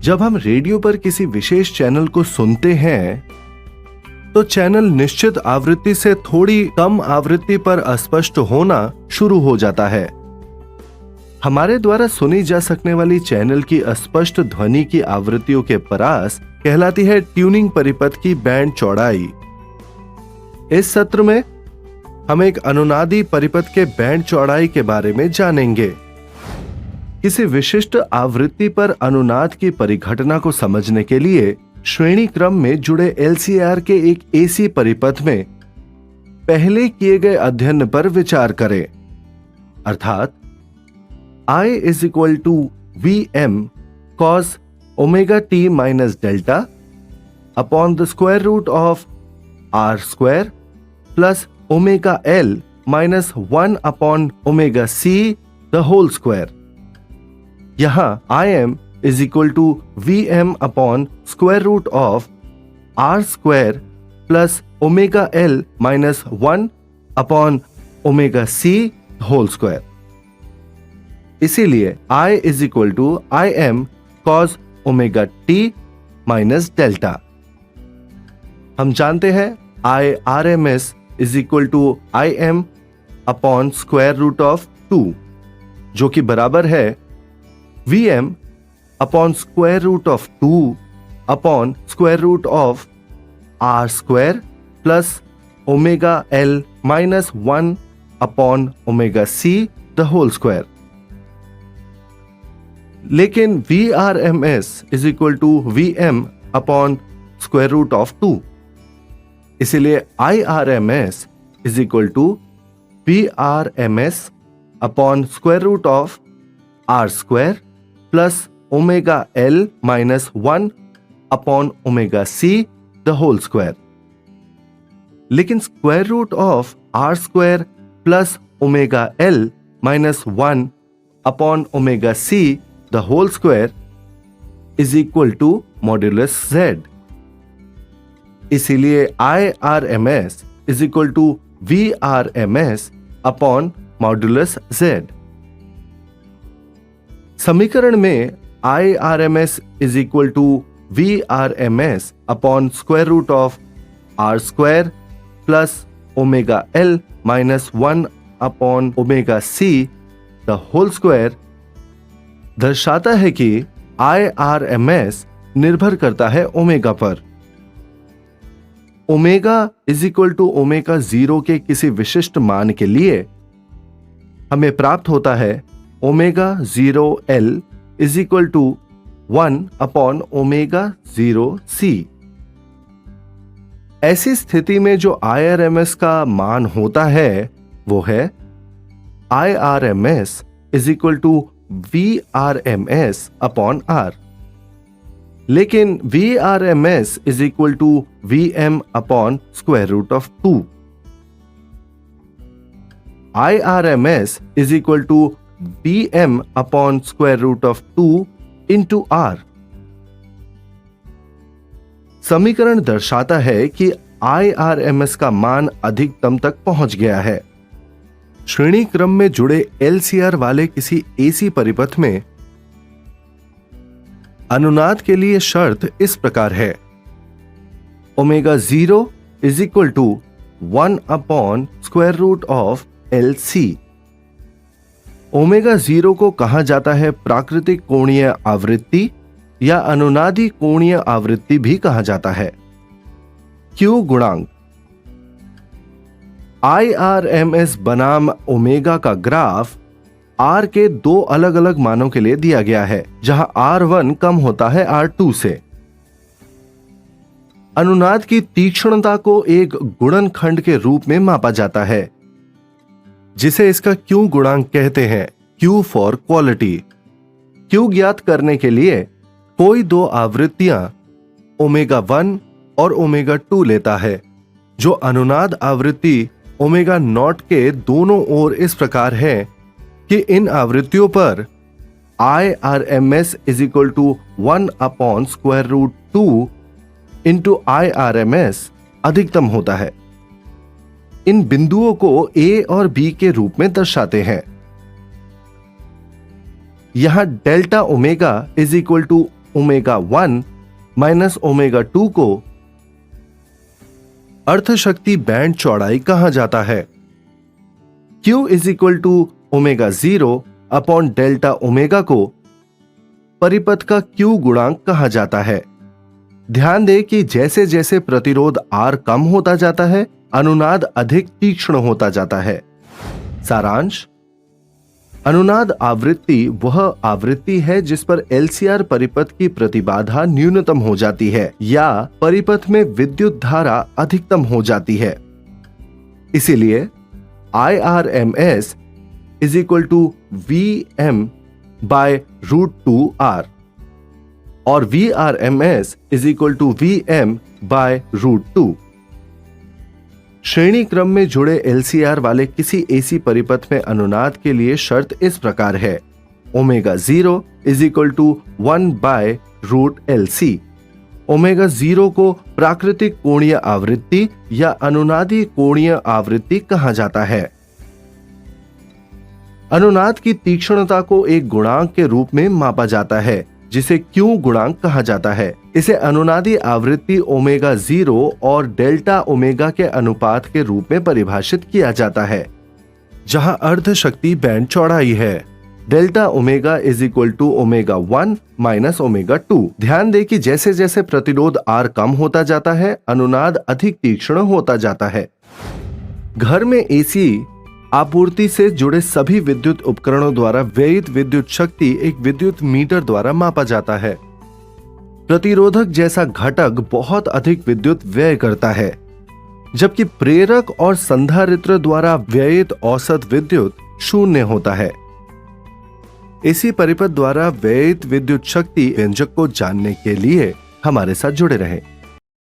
जब हम रेडियो पर किसी विशेष चैनल को सुनते हैं तो चैनल निश्चित आवृत्ति से थोड़ी कम आवृत्ति पर अस्पष्ट होना शुरू हो जाता है। हमारे द्वारा सुनी जा सकने वाली चैनल की अस्पष्ट ध्वनि की आवृत्तियों के परास कहलाती है ट्यूनिंग परिपथ की बैंड चौड़ाई। इस सत्र में हम एक अनुनादी परिपथ के बैंड चौड़ाई के बारे में जानेंगे। किसी विशिष्ट आवृत्ति पर अनुनाद की परिघटना को समझने के लिए श्रेणी क्रम में जुड़े LCR के एक AC परिपथ में पहले किए गए अध्ययन पर विचार करें, अर्थात I is equal to Vm cos omega t minus delta upon the square root of R square plus omega L minus 1 upon omega C the whole square। यहाँ Im is equal to Vm upon square root of R square plus omega L minus 1 upon omega C whole square। इसीलिए I is equal to Im cos omega t minus delta। हम जानते हैं IRMS is equal to Im upon square root of 2, जो कि बराबर है Vm upon square root of 2 upon square root of R square plus omega L minus 1 upon omega C the whole square। लेकिन VRMS is equal to Vm upon square root of 2, इसलिए IRMS is equal to VRMS upon square root of R square plus omega L minus 1 upon omega C the whole square। लेकिन square root of R square plus omega L minus 1 upon omega C the whole square is equal to modulus Z। इसीलिए IRMS is equal to VRMS upon modulus Z। समीकरण में IRMS is equal to VRMS upon square root of R square plus omega L minus 1 upon omega C the whole square दर्शाता है कि IRMS निर्भर करता है omega पर। Omega is equal to omega 0 के किसी विशिष्ट मान के लिए हमें प्राप्त होता है omega 0 L is equal to 1 upon omega 0 C। ऐसी स्थिति में जो IRMS का मान होता है वो है IRMS is equal to VRMS upon R। लेकिन VRMS is equal to Vm upon square root of 2। IRMS is equal to Vm upon square root of 2 into R। समीकरण दर्शाता है कि IRMS का मान अधिकतम तक पहुंच गया है। श्रेणी क्रम में जुड़े LCR वाले किसी AC परिपथ में अनुनाद के लिए शर्त इस प्रकार है, omega 0 is equal to 1 upon square root of LC। Omega 0 को कहा जाता है प्राकृतिक कोणीय आवृत्ति या अनुनादी कोणीय आवृत्ति भी कहा जाता है। Q गुणांक IRMS बनाम ओमेगा का ग्राफ R के दो अलग अलग मानों के लिए दिया गया है, जहां R1 कम होता है R2 से। अनुनाद की तीक्ष्णता को एक गुणनखंड के रूप में मापा जाता है जिसे इसका Q गुणांक कहते हैं, Q फॉर क्वालिटी। Q ज्ञात करने के लिए कोई दो आवृत्तियां ओमेगा 1 और ओमेगा 2 लेता है, जो अनुनाद आवृत्ति ओमेगा नॉट के दोनों ओर इस प्रकार है कि इन आवृत्तियों पर IRMS is equal to 1 upon square root 2 into IRMS अधिकतम होता है। इन बिंदुओं को A और B के रूप में दर्शाते हैं। यहां delta omega is equal to omega 1 minus omega 2 को अर्धशक्ति बैंड चौड़ाई कहा जाता है। Q is equal to omega 0 upon delta omega को परिपथ का Q गुणांक कहा जाता है। ध्यान दें कि जैसे जैसे प्रतिरोध R कम होता जाता है, अनुनाद अधिक तीक्ष्ण होता जाता है। सारांश: अनुनाद आवृत्ति वह आवृत्ति है जिस पर LCR परिपथ की प्रतिबाधा न्यूनतम हो जाती है या परिपथ में विद्युत धारा अधिकतम हो जाती है। इसीलिए IRMS is equal to VM by √2R और VRMS is equal to VM by √2। श्रेणी क्रम में जुड़े LCR वाले किसी AC परिपथ में अनुनाद के लिए शर्त इस प्रकार है: omega 0 is equal to 1 by √LC। Omega 0 को प्राकृतिक कोणीय आवृत्ति या अनुनादी कोणीय आवृत्ति कहा जाता है। अनुनाद की तीक्ष्णता को एक गुणांक के रूप में मापा जाता है जिसे Q गुणांक कहा जाता है। इसे अनुनादी आवृत्ति ओमेगा 0 और डेल्टा ओमेगा के अनुपात के रूप में परिभाषित किया जाता है, जहां अर्धशक्ति बैंड चौड़ाई है। Delta omega is equal to omega 1 minus omega 2। ध्यान दें कि जैसे जैसे प्रतिरोध R कम होता जाता है, अनुनाद अधिक तीक्ष्ण होता जाता है। घर में AC आपूर्ति से जुड़े सभी विद्युत उपकरणों द्वारा व्ययित विद्युत शक्ति एक विद्युत मीटर द्वारा मापा जाता है। प्रतिरोधक जैसा घटक बहुत अधिक विद्युत व्यय करता है, जबकि प्रेरक और संधारित्र द्वारा व्ययित औसत विद्युत 0 होता है। AC परिपथ द्वारा व्ययित विद्युत शक्ति व्यंजक को जानने के लिए हमारे साथ जुड़े रहें।